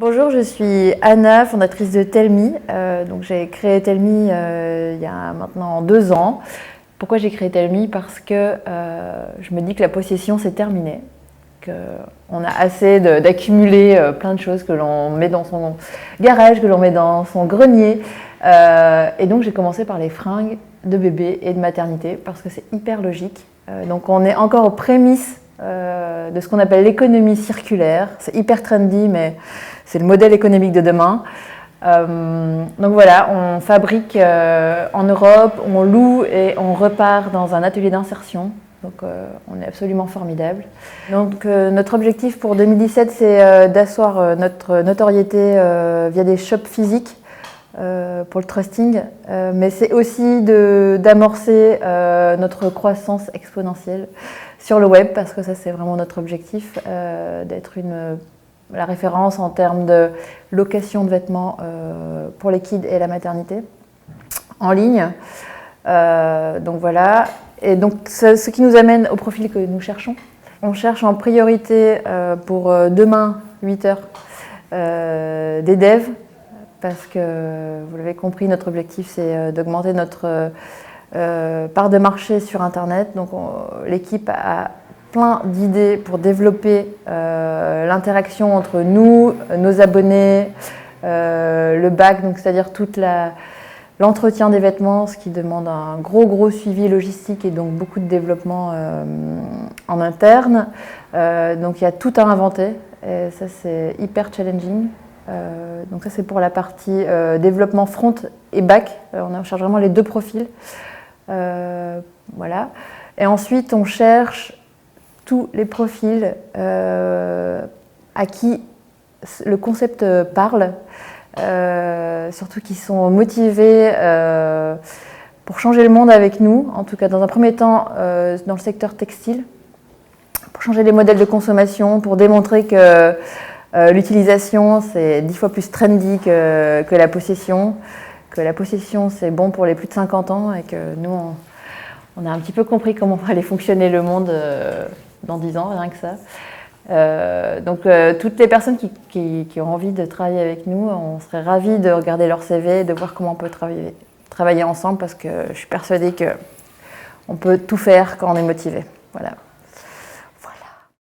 Bonjour, je suis Anna, fondatrice de Tell.me. Donc j'ai créé Tell.me il y a maintenant 2 ans. Pourquoi j'ai créé Tell.me? Parce que je me dis que la possession c'est terminé, qu'on a assez d'accumuler plein de choses que l'on met dans son garage, que l'on met dans son grenier. Et donc j'ai commencé par les fringues de bébé et de maternité parce que c'est hyper logique. Donc on est encore aux prémices de ce qu'on appelle l'économie circulaire. C'est hyper trendy, mais c'est le modèle économique de demain. Donc voilà, on fabrique en Europe, on loue et on repart dans un atelier d'insertion. Donc on est absolument formidable. Donc notre objectif pour 2017, c'est d'asseoir notre notoriété via des shops physiques pour le trusting, mais c'est aussi d'amorcer notre croissance exponentielle sur le web, parce que ça c'est vraiment notre objectif, d'être la référence en termes de location de vêtements pour les kids et la maternité en ligne. Donc voilà, et donc ce qui nous amène au profil que nous cherchons. On cherche en priorité pour demain 8h des devs, parce que vous l'avez compris, notre objectif c'est d'augmenter notre part de marché sur internet. Donc l'équipe a plein d'idées pour développer l'interaction entre nous, nos abonnés, le back, donc c'est-à-dire toute l'entretien des vêtements, ce qui demande un gros suivi logistique et donc beaucoup de développement en interne. Donc il y a tout à inventer et ça c'est hyper challenging. Donc ça c'est pour la partie développement front et back. On cherche vraiment les 2 profils. Voilà. Et ensuite on cherche tous les profils à qui le concept parle, surtout qui sont motivés pour changer le monde avec nous, en tout cas dans un premier temps dans le secteur textile, pour changer les modèles de consommation, pour démontrer que l'utilisation c'est 10 fois plus trendy que la possession, que la possession c'est bon pour les plus de 50 ans et que nous on a un petit peu compris comment allait fonctionner le monde dans 10 ans, rien que ça. Donc toutes les personnes qui ont envie de travailler avec nous, on serait ravis de regarder leur CV, de voir comment on peut travailler ensemble, parce que je suis persuadée qu'on peut tout faire quand on est motivé. Voilà.